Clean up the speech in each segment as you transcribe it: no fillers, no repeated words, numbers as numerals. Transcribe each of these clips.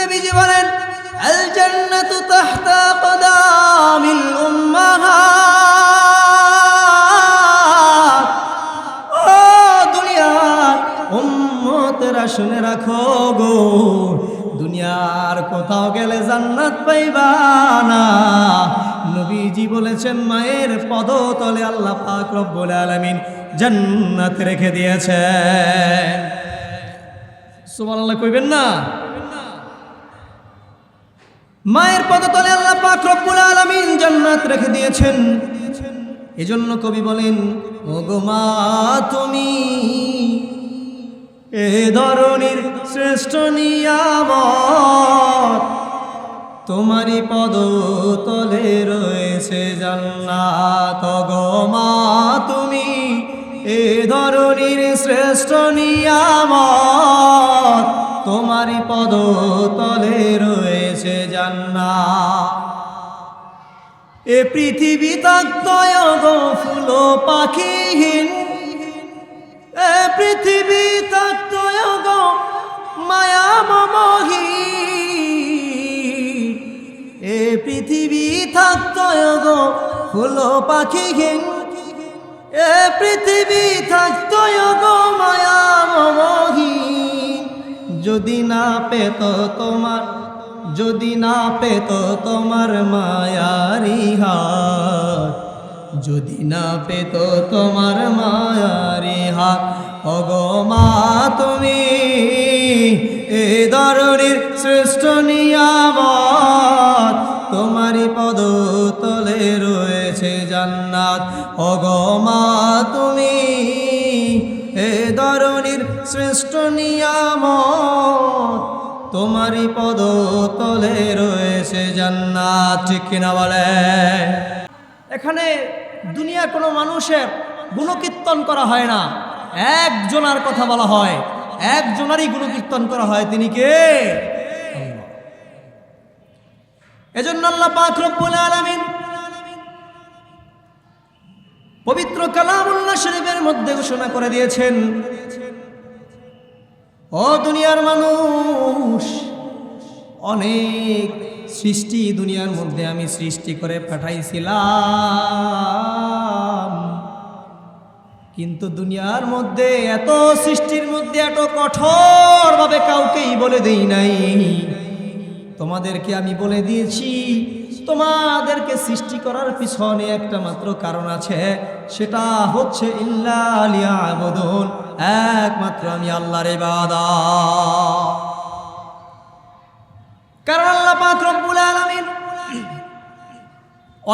নবীজি বলেন আল জান্নাতু তাহতা কদামিল উম্মাহাত। ও দুনিয়ার উম্মতেরা শুনে রাখো গো, দুনিয়ার কোথাও গেলে জান্নাত পাইবা না। নবীজি বলেছেন মায়ের পদতলে আল্লাহ পাক রব্বুল আলামিন জান্নাত রেখে দিয়েছেন। সুবহানাল্লাহ কইবেন না? মায়ের পদতলে আল্লাহ পাক রব্বুল আলামিন জান্নাত রেখে দিয়েছেন। এজন্য কবি বলেন ওগো মা তুমি এ ধরনের শ্রেষ্ঠ নিয়ামত, তোমারই পদতলে রয়েছে জান্নাত। ওগো মা তুমি এ ধরনের শ্রেষ্ঠ নিয়ামত, তোমারই পদতলে রয়েছে জান্নাত। এ পৃথিবী তাক্তয় গো ফুল পাখিহীন, এ পৃথিবী তাক্তয় গো মায়া মমহীন, এ পৃথিবী থাকতয় গো ফুল পাখিহীন, এ পৃথিবী থাকতয় গো মায়া মমহীন। যদি না পেত তোমার, যদি না পেত তোমার মায়ারি হাত, যদি না পেত তোমার মায়ারি হাত, ওগো মা তুমি এ ধরনের শ্রেষ্ঠ নিয়ামত, তোমারই পদতলে রয়েছে জান্নাত। ওগো মা তুমি এ ধরনের শ্রেষ্ঠ নিয়ামত, তোমারই পদতলে রয়েছে জান্নাত। ঠিক কিনা বলে? এখানে দুনিয়া কোনো মানুষের গুণকীর্তন করা হয় না, একজনের কথা বলা হয়, একজনেরই গুণকীর্তন করা হয়, তিনি কে? আল্লাহ। এজন্য আল্লাহ পাক রব্বুল আলামিন পবিত্র কালামুল্লাহ শরীফের মধ্যে ঘোষণা করে দিয়েছেন, ও দুনিয়ার মানুষ, অনেক সৃষ্টি দুনিয়ার মধ্যে আমি সৃষ্টি করে পাঠাইছিলাম, কিন্তু দুনিয়ার মধ্যে এত সৃষ্টির মধ্যে এত কঠোরভাবে কাউকেই বলে দেই নাই। তোমাদেরকে আমি বলে দিয়েছি, তোমাদেরকে সৃষ্টি করার পিছনে একটা মাত্র কারণ আছে, সেটা হচ্ছে ইল্লা লিয়াবুদুন, একমাত্র আমি আল্লাহর ইবাদত। কারণ আল্লাহ পাক রব্বুল আলামিন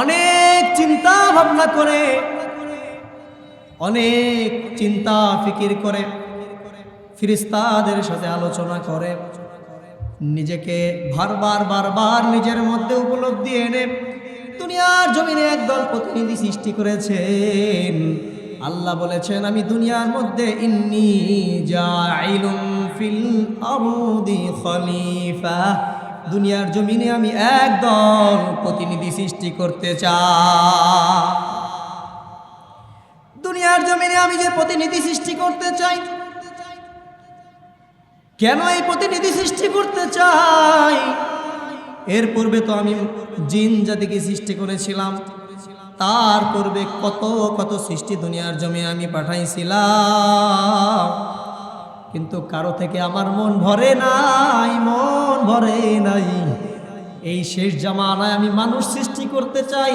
অনেক চিন্তা ভাবনা করে, অনেক চিন্তা ফিকির করে, ফেরেশতাদের সাথে আলোচনা করে, নিজেকে বারবার বারবার নিজের মধ্যে উপলব্ধি এনে দুনিয়ার জমিনে একদল প্রতিনিধি সৃষ্টি করেছেন। আল্লাহ বলেছেন আমি দুনিয়ার মধ্যে ইন্নী জাইলুম ফিল আরদি খলিফা, দুনিয়ার জমিনে আমি একদল প্রতিনিধি সৃষ্টি করতে চাই। দুনিয়ার জমিনে আমি যে প্রতিনিধি সৃষ্টি করতে চাই, কেন এই প্রতিনিধি সৃষ্টি করতে চাই? এর পূর্বে তো আমি জিন জাতিকে সৃষ্টি করেছিলাম, তার পূর্বে কত কত সৃষ্টি দুনিয়ার জমিনে আমি পাঠাইছিলাম, কিন্তু কারো থেকে আমার মন ভরে নাই, মন ভরে নাই। এই শেষ জামানায় আমি মানুষ সৃষ্টি করতে চাই,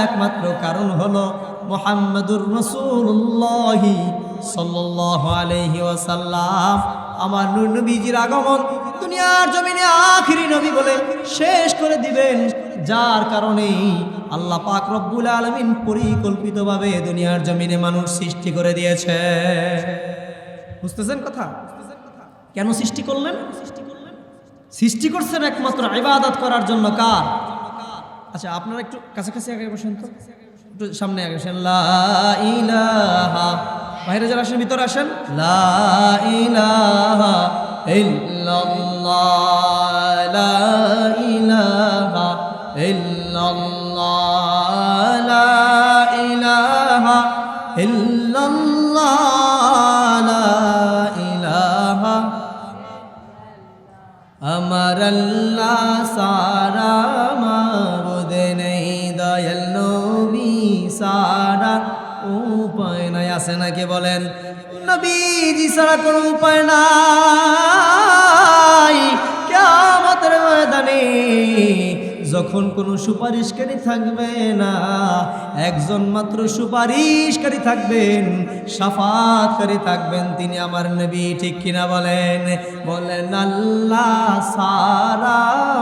একমাত্র কারণ হলো মুহাম্মাদুর রাসূলুল্লাহ সাল্লাল্লাহু আলাইহি ওয়াসাল্লাম, আমার নূর নবীজির আগমন দুনিয়ার জমিনে আখিরি নবী বলে শেষ করে দিবেন, যার কারণে আল্লাহ পাক রব্বুল আলামিন পরিকল্পিতভাবে দুনিয়ার জমিনে মানুষ সৃষ্টি করে দিয়েছে। বুঝতেছেন কথা? কেন সৃষ্টি করলেন? সৃষ্টি করছেন একমাত্র ইবাদত করার জন্য। কার? আচ্ছা আপনারা একটু কাছাকাছি আগে বসেন তো, একটু সামনে আগে বসেন। লা ইলাহা, বাইরে যারা আসেন ভিতরে আসেন। লা ইলাহা ইল্লাল্লাহ, লা ইলাহা ইল্লাল্লাহ, লা ইলাহা ইল্লাল্লাহ, লা ইলাহা। আমার আল্লাহ সারা মাবুদ নেই, দয়াল নবী সারা উপায় নাই। আছে নাকি বলেন? নবীজি ছাড়া কোনো উপায় নাই। কিয়ামতের ময়দানে যখন কোনো সুপারিশকারী থাকবে না, একজন মাত্র সুপারিশকারী থাকবেন, শাফাতকারী থাকবেন, তিনি আমার নবী। ঠিক কিনা বলেন? বলেন আল্লাহ সারা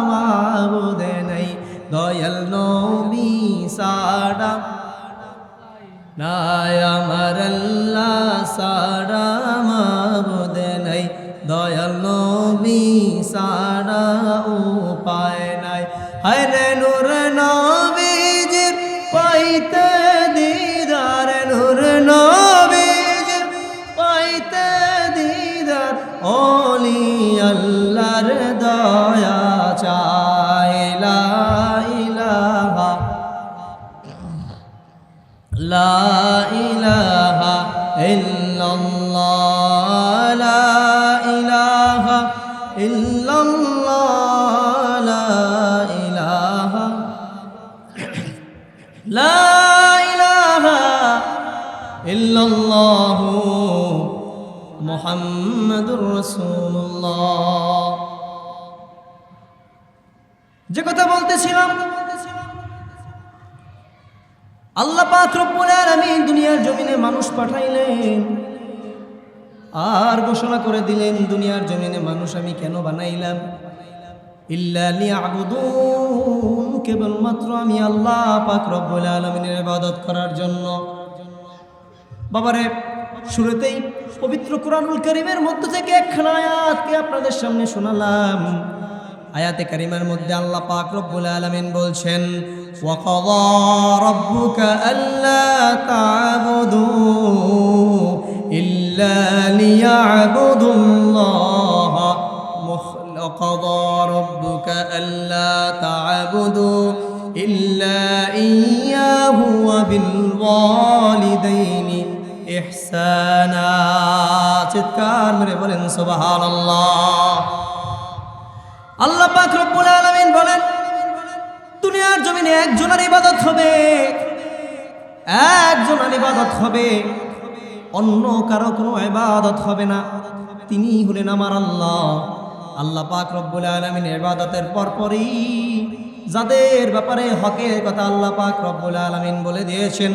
মাবুদ নাই, দয়াল নবী সারা নাই, আমার আল্লাহ সারা মাবুদ নাই, দয়াল নবী সারা উপায় নাই। হরে নূর নবীজির পাইতে দিদার, নূর নবীজির পাইতে দিদার, ওলি আল্লাহর দয়া চাই। লা ইলাহা লা ইলাহা ইল্লাল্লাহ, লা ইলাহা ইল্লাল্লাহ, লা ইলাহা লা ইলাহা ইল্লাল্লাহ মুহাম্মাদুর রাসূলুল্লাহ। যে কথা বলতেছিলাম, আল্লাহ পাক রব্বুল আলামিন দুনিয়ার জমিনে মানুষ পাঠাইলেন আর ঘোষণা করে দিলেন, দুনিয়ার জমিনে মানুষ আমি কেন বানাইলাম? ইল্লা লিয়াবুদুন, কেবলমাত্র আমি আল্লাহ পাক রব্বুল আলামিনের ইবাদত করার জন্য। বাবারে, শুরুতেই পবিত্র কুরআনুল কারীমের মধ্য থেকে একখানা আয়াতকে আপনাদের সামনে শোনালাম। আয়াতে কারিমার মধ্যে আল্লাহ পাক রব্বুল আলামিন বলছেন, ওয়াকাযা রাব্বুকা আল্লা তা'বুদু ইল্লা লিয়া'বুদুল্লাহ, ওয়াকাযা রাব্বুকা আল্লা তা'বুদু ইল্লা ইয়্যাহু ওয়া বিল ওয়ালিদাইনি ইহসানা। চিৎকার মেরে বলেন সুবহানাল্লাহ। আল্লাহ পাক রব্বুল আলামিন বলেন, দুনিয়ার জমিনে একজনের ইবাদত হবে, একজনের ইবাদত হবে, অন্য কারো কোনো ইবাদত হবে না। তিনি হলেন আমার আল্লাহ। আল্লাহ পাক রব্বুল আলামিনের ইবাদতের পরপরই যাদের ব্যাপারে হকের কথা আল্লাহ পাক রব্বুল আলামিন বলে দিয়েছেন,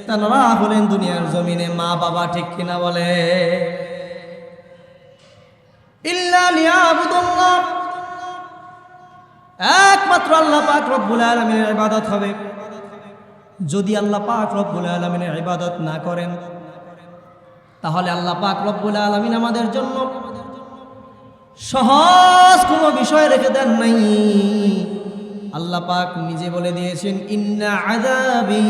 তারা হলেন দুনিয়ার জমিনে মা বাবা। ঠিক কিনা বলে? ইল্লা লিয়াবুদুল্লাহ, একমাত্র আল্লাহ পাক রব্বুল আলামিনের ইবাদত হবে। যদি আল্লাহ পাক রব্বুল আলামিনের ইবাদত না করেন, তাহলে আল্লাহ পাক রব্বুল আলামিন আমাদের জন্য সহজ কোনো বিষয় রেখে দেন নাই। আল্লাহ পাক নিজে বলে দিয়েছেন, ইন্না আযাবি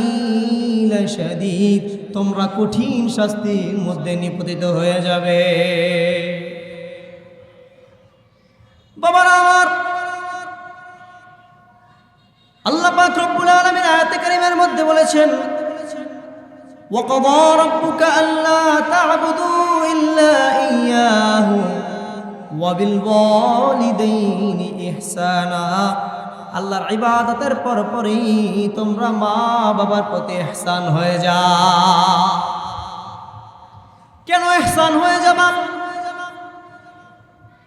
লাশাদীদ, তোমরা কঠিন শাস্তির মধ্যে নিপতিত হয়ে যাবে। বাবারা আমার, আল্লাহ পাক রব্বুল আলামিন আয়াতে কারিমার মধ্যে বলেছেন, ওয়াকাযা রাব্বুকা আল্লা তা'বুদু ইল্লা ইয়্যাহু ওয়া বিল ওয়ালিদাইনি ইহসানা। আল্লাহর ইবাদতের পরপরই তোমরা মা বাবার প্রতি ইহসান হয়ে যাও। কেন ইহসান হয়ে যাবা?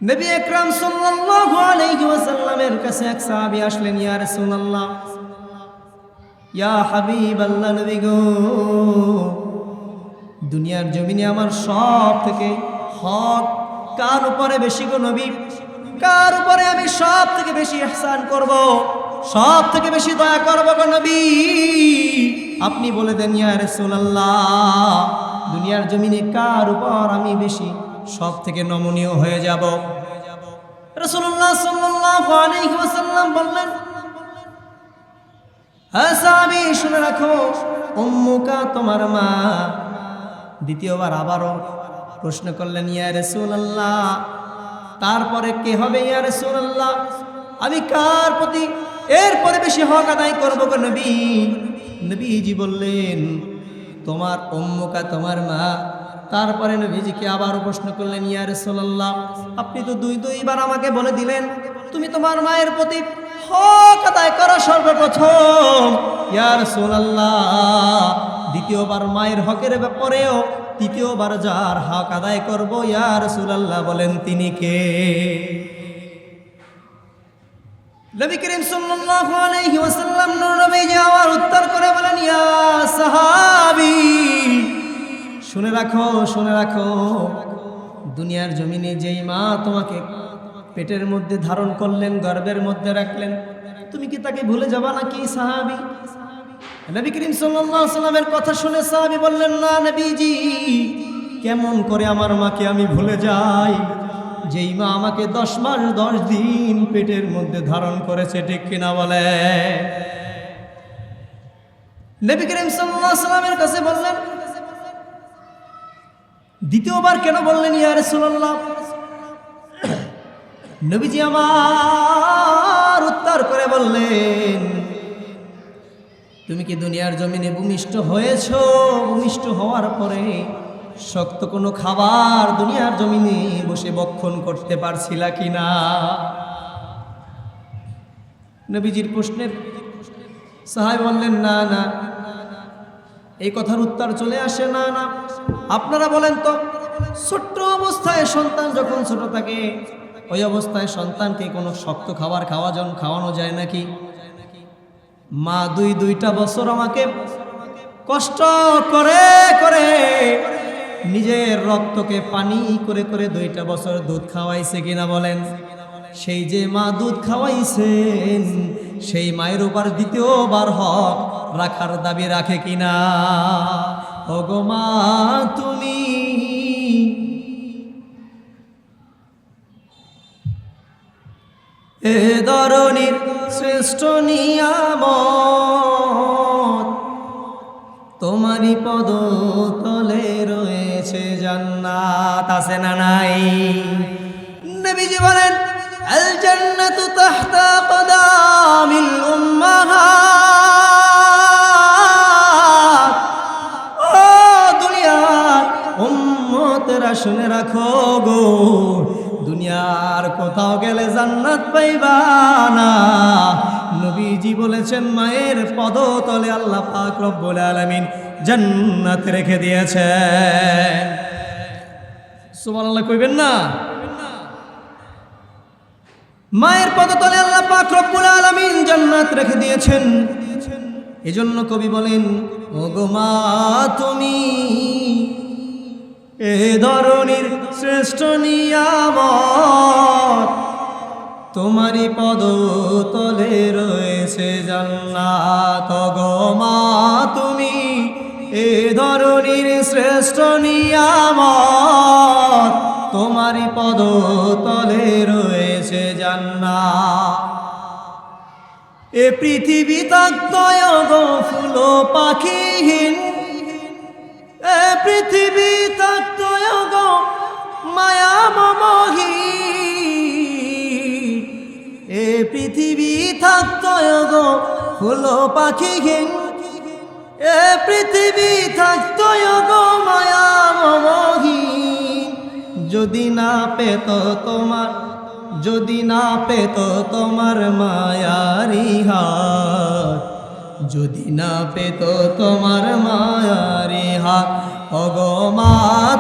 নবী আকরাম সাল্লাল্লাহু আলাইহি ওয়াসাল্লামের কাছে এক সাহাবী আসলেন, ইয়া রাসূলুল্লাহ, ইয়া হাবিবাল্লাহ, নবী গো, দুনিয়ার জমিনে আমার সব থেকে হক কার উপরে বেশি গো নবী? কার উপরে আমি সব থেকে বেশি ইহসান করব, সব থেকে বেশি দয়া করব গো নবী? আপনি বলে দেন ইয়া রাসূলুল্লাহ, দুনিয়ার জমিনে কার উপর আমি বেশি সব থেকে নমনীয় হয়ে যাব? রাসূলুল্লাহ সাল্লাল্লাহু আলাইহি ওয়াসাল্লাম বললেন, হ্যাঁ সাহাবী, শুনে রাখো, উম্মুকা, তোমার মা। দ্বিতীয়বার আবারও প্রশ্ন করলেন, ইয়া রাসূলুল্লাহ, তারপরে কে হবে ইয়া রাসূলুল্লাহ? আমি কার প্রতি এরপরে বেশি হক আদায় করবো গো নবী? নবীজি বললেন, তোমার উম্মুকা, তোমার মা। তারপরে নবীজিকে আবারও প্রশ্ন করলেন, ইয়া রাসূলুল্লাহ, আপনি তো দুইবার আমাকে বলে দিলেন তুমি তোমার মায়ের প্রতি হক আদায় করো সর্বপ্রথম। ইয়া রাসূলুল্লাহ, দ্বিতীয়বার মায়ের হকের ব্যাপারেও তৃতীয়বার যার হক আদায় করব, ইয়া রাসূলুল্লাহ বলেন তিনি কে? নবী করিম সাল্লাল্লাহু আলাইহি ওয়াসাল্লাম নবীজি আমার উত্তর করে বলেন, ইয়া সাহাবী, শুনে রাখো, শুনে রাখো, দুনিয়ার জমিনে যেই মা তোমাকে পেটের মধ্যে ধারণ করলেন, গর্ভের মধ্যে রাখলেন, তুমি কি তাকে ভুলে যাবা নাকি সাহাবী? নবী করিম সাল্লাল্লাহু আলাইহি ওয়াসাল্লামের কথা শুনে সাহাবী বললেন, না নবীজি, কেমন করে আমার মাকে আমি ভুলে যাই, যেই মা আমাকে 10 মাস 10 দিন পেটের মধ্যে ধারণ করেছে, ঠিক কিনা বলে? নবী করিম সাল্লাল্লাহু আলাইহি ওয়াসাল্লামের কাছে বললেন, দ্বিতীয়বার কেন বললেন ইয়া রাসূলুল্লাহ? নবীজি আমার উত্তর করে বললেন, তুমি কি দুনিয়ার জমিনে ভূমিষ্ঠ হয়েছো? ভূমিষ্ঠ হওয়ার পরে শক্ত কোনো খাবার দুনিয়ার জমিনে বসে ভক্ষণ করতে পারছিলা কিনা? নবীজির প্রশ্নের সাহাবী বললেন, না না, এই কথার উত্তর চলে আসে না। না, আপনারা বলেন তো, ছোট্ট অবস্থায় সন্তান যখন ছোট থাকে, ওই অবস্থায় সন্তানকে কোনো শক্ত খাবার খাওয়ানো যায় নাকি? মা দুইটা বছর আমাকে কষ্ট করে করে নিজের রক্তকে পানি করে করে 2টা বছর দুধ খাওয়াইছে কিনা বলেন? সেই যে মা দুধ খাওয়াইছেন, সেই মায়ের উপর দ্বিতীয়বার হক রাখার দাবি রাখে কিনা? ওগো মা, তুমি এ ধরনের শ্রেষ্ঠ নিয়ামত, তোমারই পদ তলে রয়েছে জান্নাত, আছে না নাই? নবীজি বলেন, আল জান্নাতু তাহতা কদামিল উম্মাহাত। ও দুনিয়ার উম্মতেরা শুনে রাখো গো, দুনিয়ার কোথাও গেলে জান্নাত পাইবা না। নবীজি বলেছেন, মায়ের পদতলে আল্লাহ পাক রব্বুল আলামিন জান্নাত রেখে দিয়েছেন। সুবহানাল্লাহ কইবেন না? মায়ের পদতলে আল্লাহ পাক রব্বুল আলামিন জান্নাত রেখে দিয়েছেন। এজন্য কবি বলেন, ওগো মা, তুমি এ ধরনের শ্রেষ্ঠ নিয়ামত, তোমারই পদতলে রয়েছে জান্নাত। ওগো মা, তুমি এ ধরনের শ্রেষ্ঠ নিয়ামত, তোমারই পদতলে রয়েছে জান্নাত। এ পৃথিবী তাক্তয় গো ফুল পাখিহীন, এ পৃথিবী তাক্তয় গো মায়া মমহীন, এ পৃথিবী থাকতয় গো ফুল পাখিহীন, এ পৃথিবী থাকতয় গো মায়া মমহীন। যদি না পেত তোমার, যদি না পেত তোমার মায়ারি হাত, যদি না পেত তোমার মায়ারি হাত, ওগো মা,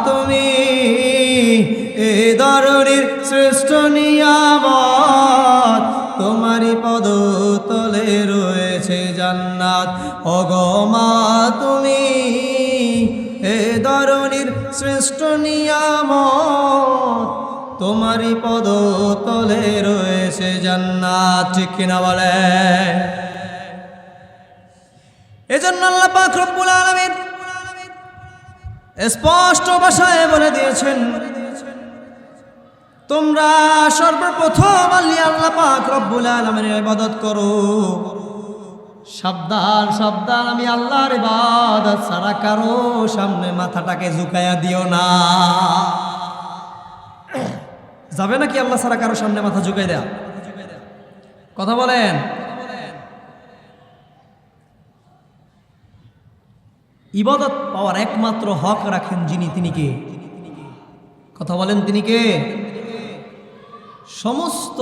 তুমি এ ধরনের শ্রেষ্ঠ নিয়ামত, তোমারই পদতলে রয়েছে জান্নাত। ওগো মা, তুমি এ ধরনের শ্রেষ্ঠ নিয়ামত, তোমারই পদতলে রয়েছে জান্নাত, ঠিক কিনা বলে? এজন্য আল্লাহ পাক রব্বুল আলামিন স্পষ্ট ভাষায় বলে দিয়েছেন, তোমরা সর্বপ্রথম আল্লাহ পাক রব্বুল আলামিনের ইবাদত করো। সাবধান সাবধান, আমি আল্লাহর ইবাদত ছাড়া কারো সামনে মাথাটাকে ঝুঁকাইয়া দিও না। যাবে নাকি আল্লাহ ছাড়া কারো সামনে মাথা ঝুঁকাই দেয়া? কথা বলেন। ইবাদত পাওয়ার একমাত্র হক রাখেন যিনি, তিনি কে? কথা বলেন, তিনি কে? সমস্ত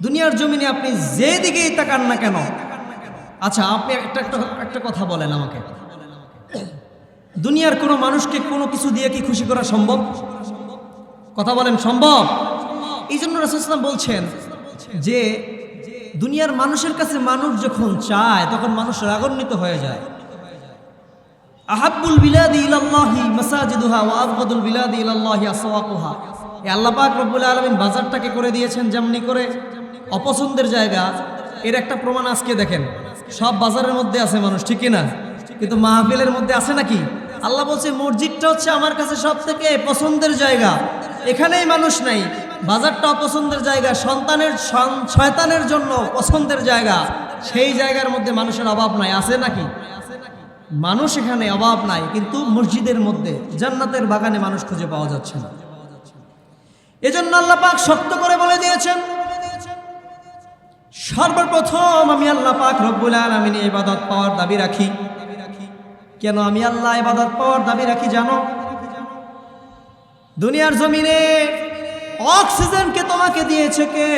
দুনিয়ার জমিনে আপনি যেদিকেই তাকান না কেন, আচ্ছা আপনি একটা কথা বলেন আমাকে, দুনিয়ার কোনো মানুষকে কোনো কিছু দিয়ে কি খুশি করা সম্ভব? কথা বলেন, সম্ভব? এই জন্য রাসূল সাল্লাল্লাহু আলাইহি ওয়াসাল্লাম বলছেন যে দুনিয়ার মানুষের কাছে মানুষ যখন চায় তখন মানুষ রাগান্বিত হয়ে যায়। আহাব্বুল বিলাদি ইলাল্লাহি মাসাজিদুহা ওয়া আবগাদুল বিলাদি ইলাল্লাহি আসওয়াকুহা। এই আল্লাহ পাক রব্বুল আলামিন বাজারটাকে করে দিয়েছেন যেমনি করে অপছন্দের জায়গা। এর একটা প্রমাণ আজকে দেখেন, সব বাজারের মধ্যে আছে মানুষ, ঠিক কি না? কিন্তু মাহফিলের মধ্যে আছে নাকি? আল্লাহ বলছে মসজিদটা হচ্ছে আমার কাছে সব থেকে পছন্দের জায়গা, এখানেই মানুষ নাই। বাজারটা অপছন্দের জায়গা, শয়তানের জন্য পছন্দের জায়গা, সেই জায়গার মধ্যে মানুষের অভাব নাই, আছে নাকি? মানুষ এখানে অভাব নাই, কিন্তু মসজিদের মধ্যে জান্নাতের বাগানে মানুষ খুঁজে পাওয়া যাচ্ছে না। এজন্য আল্লাহ পাক শক্ত করে বলে দিয়েছেন, সর্বপ্রথম আমি আল্লাহ পাক রব্বুল আলামিন ইবাদত পাওয়ার দাবি রাখি। কেন আমি আল্লাহ ইবাদত পাওয়ার দাবি রাখি জানো? দুনিয়ার জমিনে অক্সিজেনকে তোমাকে দিয়েছে কে?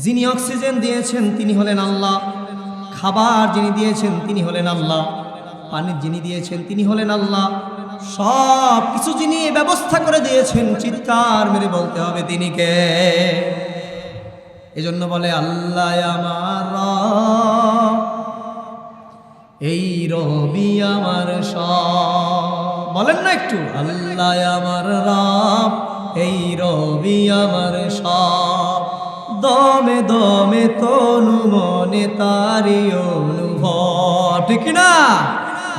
যিনি অক্সিজেন দিয়েছেন তিনি হলেন আল্লাহ। খাবার যিনি দিয়েছেন তিনি হলেন আল্লাহ। পানি যিনি দিয়েছেন তিনি হলেন আল্লাহ। সব কিছু যিনি ব্যবস্থা করে দিয়েছেন, চিৎকার মেরে বলতে হবে তিনি কে? এজন্য বলে আল্লাহ আমার রব, এই রবি আমার সব। বলেন না একটু, আল্লাহ আমার রব, এই রবি আমার সব। দমে দমে তনু মনে তারি অনুভব, ঠিক না?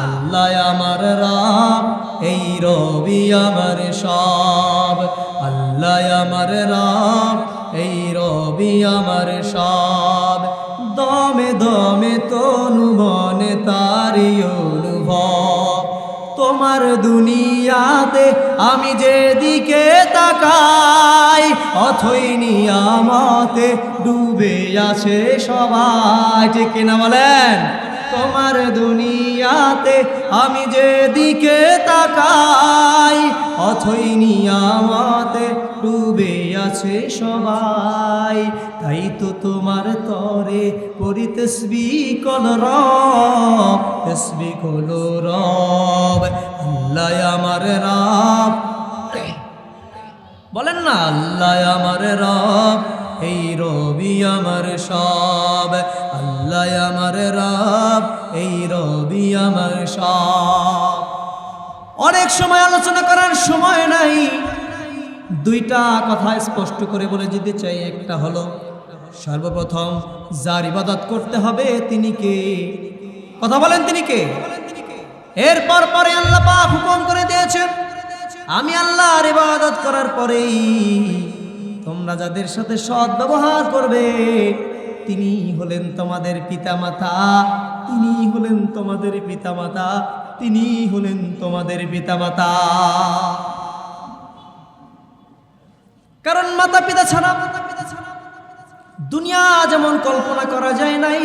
আল্লাহ আমার রব, এই রবি আমার সব। আল্লাহ আমার রব, এই রবি আমার সব। দমে দমে তনু মনে তারি অনুভব। তোমার দুনিয়াতে আমি যেদিকে তাকাই, অথই নিয়ামতে ডুবে আছে সবাই, ঠিক কিনা বলেন? তোমার দুনিয়াতে আমি যেদিকে তাকাই, অথই নিয়ামতে ডুবে আছে সবাই। তাই তো তোমার তরে পড়ি তাসবিহ কল রব, তাসবিহ কল রব। আল্লাহ আমার রব, বলেন না, আল্লাহ আমার রব, এই রবি আমার সব। আল্লাহ আমার রব, এই রবি আমার সব। অনেক সময় আলোচনা করার সময় নাই, দুইটা কথা স্পষ্ট করে বলে যেতে চাই। একটা হলো, সর্বপ্রথম যার ইবাদত করতে হবে তিনি কে? কথা বলেন, তিনি কে? এরপর পরে আল্লাহ পাক হুকুম করে দিয়েছেন, আমি আল্লাহর ইবাদত করার পরেই তোমরা যাদের সাথে সৎ ব্যবহার করবে তিনি হলেন তোমাদের পিতামাতা, তিনি হলেন তোমাদের পিতামাতা, তিনি হলেন তোমাদের পিতামাতা। কারণ মাতা পিতা ছাড়া দুনিয়া যেমন কল্পনা করা যায় নাই,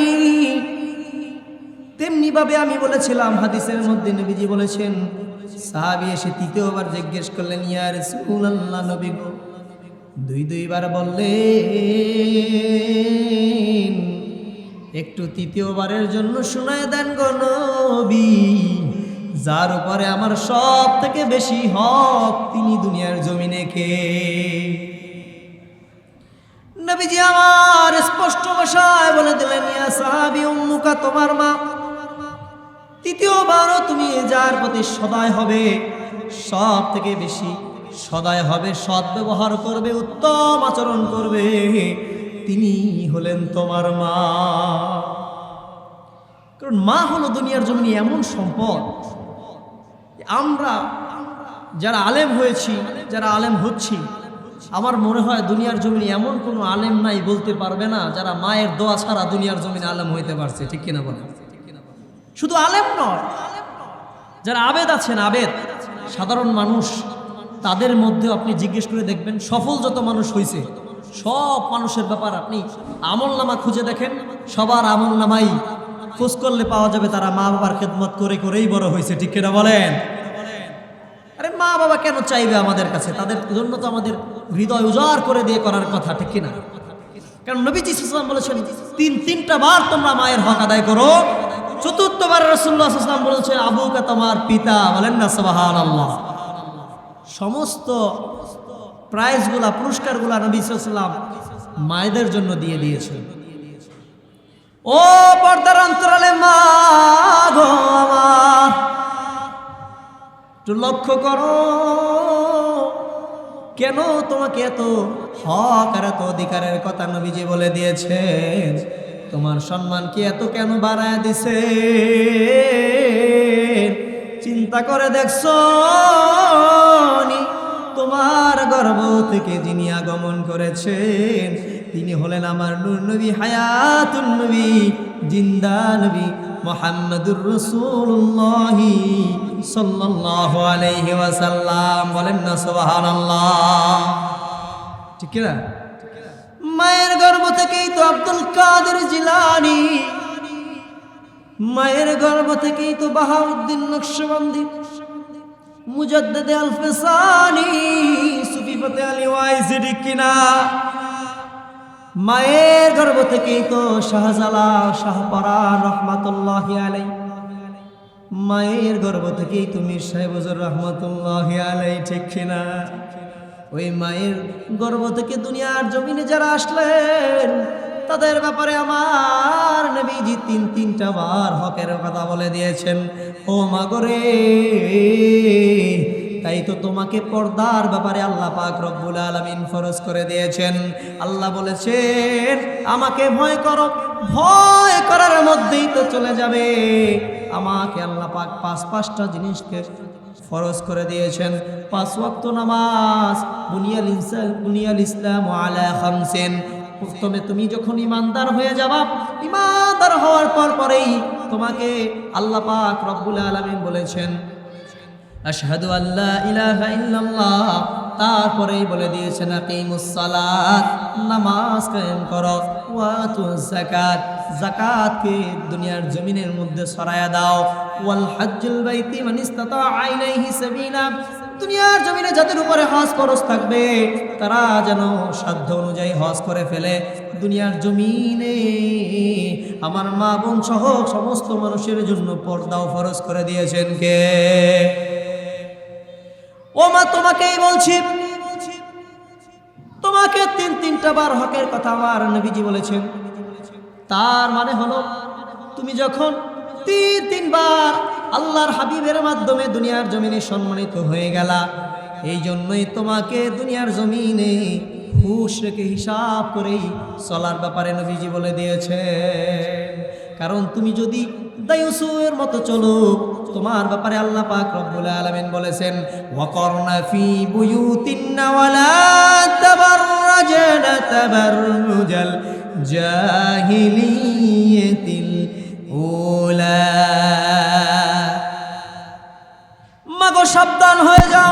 তেমনি ভাবে আমি বলেছিলাম হাদিসের মধ্যে নবীজি বলেছেন, সাহাবী এসে তৃতীয়বার জিজ্ঞেস করলেন, ইয়া রাসূলুল্লাহ, নবী গো, দুইবার বললেন, একটু তৃতীয়বারের জন্য শোনায় দেন গো নবী, যার উপরে আমার সব থেকে বেশি হক তিনি দুনিয়ার জমিনে কে? নবীজি আমার স্পষ্ট ভাষায় বলে দিলেন, ইয়া সাহাবী, উম্মুকা, তোমার মা। তৃতীয়বারও তুমি যার প্রতি সদয় হবে, সব থেকে বেশি সদয় হবে, সৎ ব্যবহার করবে, উত্তম আচরণ করবে, তিনি হলেন তোমার মা। কারণ মা হলো দুনিয়ার জমিনে এমন সম্পদ, আমরা যারা আলেম হয়েছি, যারা আলেম হচ্ছি, আমার মনে হয় দুনিয়ার জমিনে এমন কোনো আলেম নাই বলতে পারবে না যারা মায়ের দোয়া ছাড়া দুনিয়ার জমিনে আলেম হইতে পারছে, ঠিক কিনা বলেন? শুধু আলেম নয়, যারা আবেদ আছেন, আবেদ সাধারণ মানুষ, তাদের মধ্যে আপনি জিজ্ঞেস করে দেখবেন, সফল যত মানুষ হয়েছে সব মানুষের ব্যাপার আপনি আমলনামা খুঁজে দেখেন, সবার আমলনামাই খোঁজ করলে পাওয়া যাবে তারা মা বাবার খেদমত করে করেই বড় হয়েছে, ঠিক কিনা বলেন? আরে মা বাবা কেন চাইবে আমাদের কাছে? তাদের জন্য তো আমাদের হৃদয় উজাড় করে দিয়ে করার কথা, ঠিক কিনা? কারণ নবীজি সাল্লাল্লাহু আলাইহি ওয়াসাল্লাম বলেছেন তিনটা বার তোমরা মায়ের হক আদায় করো। চতুর্থবার রাসূলুল্লাহ সাল্লাল্লাহু আলাইহি ওয়াসাল্লাম বলেছেন আবুকা তোমার পিতা, বলেন না সুবহানাল্লাহ। সমস্ত প্রাইজগুলা পুরস্কারগুলা নবী সাল্লাল্লাহু আলাইহি ওয়াসাল্লাম মায়েদের জন্য দিয়ে দিয়েছেন। ও পর্দার অন্তরালে মা গো আমার, একটু লক্ষ্য করো, কেন তোমাকে এত হক আর এত অধিকারের কথা নবীজি বলে দিয়েছেন? তোমার সম্মান কি এত কেন বাড়ায় দিছে? চিন্তা করে দেখছো নি? তোমার গর্ভ থেকে যিনি আগমন করেছেন তিনি হলেন আমার নূর নবী, হায়াতুন নবী, জিন্দা নবী মুহাম্মদুর রাসূলুল্লাহ সাল্লাল্লাহু আলাইহি ওয়াসাল্লাম, বলেন না সুবহানাল্লাহ। ঠিক কি না? মায়ের গর্ভ থেকেই তো আব্দুল কাদের জিলানী, মায়ের গর্ভ থেকেই তো বাহাউদ্দিন নকশবন্দি, মুজাদ্দিদ আল ফিসানি, সুফি ফতে আলী ওয়াইসি, ঠিক কিনা? মায়ের গর্ভ থেকেই তো শাহজালাল শাহপরান রহমাতুল্লাহি আলাইহি, মায়ের গর্ভ থেকেই তো মীর সাহেব হুজুর রহমাতুল্লাহি আলাইহি, ঠিক কিনা? ওই মায়ের গর্ভ থেকে দুনিয়ার জমিনে যারা আসলেন তাদের ব্যাপারে আমার নবীজি তিনটা বার হকের কথা বলে দিয়েছেন। ও মা গো রে, তাই তো তোমাকে পর্দার ব্যাপারে আল্লাহ পাক রব্বুল আলামিন ফরজ করে দিয়েছেন। আল্লাহ বলেছেন আমাকে ভয় করো, ভয় করার মধ্যেই তো চলে যাবে। আমাকে আল্লাহ পাক পাঁচটা জিনিসকে ফরজ করে দিয়েছেন। 5 ওয়াক্ত নামাজ, বুনিয়াল ইসলাম আলা খামসিন। প্রথমে তুমি যখন ইমানদার হয়ে যাবা, ইমানদার হওয়ার পরেই তোমাকে আল্লাহ পাক রব্বুল আলামিন বলেছেন আশহাদু আল্লা ইলাহা ইল্লাল্লাহ, তারপরেই বলে দিয়েছেন আকিমুস সালাত, নামাজ কায়েম করো, ওয়াতুজ যাকাত, যাকাতকে দুনিয়ার জমিনের মধ্যে ছড়ায়া দাও, ওয়াল হজ্জুল বাইতি মান ইসতাতা ইলাইহি সাবিলা, দুনিয়ার জমিনে যাদের উপরে হজ ফরজ থাকবে তারা যেন সাধ্য অনুযায়ী হজ করে ফেলে। দুনিয়ার জমিনে আমার মা বোন সহ সমস্ত মানুষের জন্য পর্দাও ফরজ করে দিয়েছেন কে? ও মা, তোমাকেই বলছি, তোমাকে তিনটা বার হকের কথা আমার নবীজি বলেছেন। তার মানে হলো তুমি যখন তিনবার আল্লাহর হাবিবের মাধ্যমে দুনিয়ার জমিনে সম্মানিত হয়ে গেলা, এই জন্যই তোমাকে দুনিয়ার জমিনে হুঁশ রেখে হিসাব করেই চলার ব্যাপারে নবীজি বলে দিয়েছেন। কারণ তুমি যদি দায়ুসের মতো চলো, তোমার ব্যাপারে আল্লাহ পাক রব্বুল আলামিন বলেছেন ওয়াকরনা ফি বুয়ুতিন্না ওয়ালা তাবাররাজনা তাবাররুজাল জাহিলিয়াতিল উলা। মাগো সাবধান হয়ে যাও,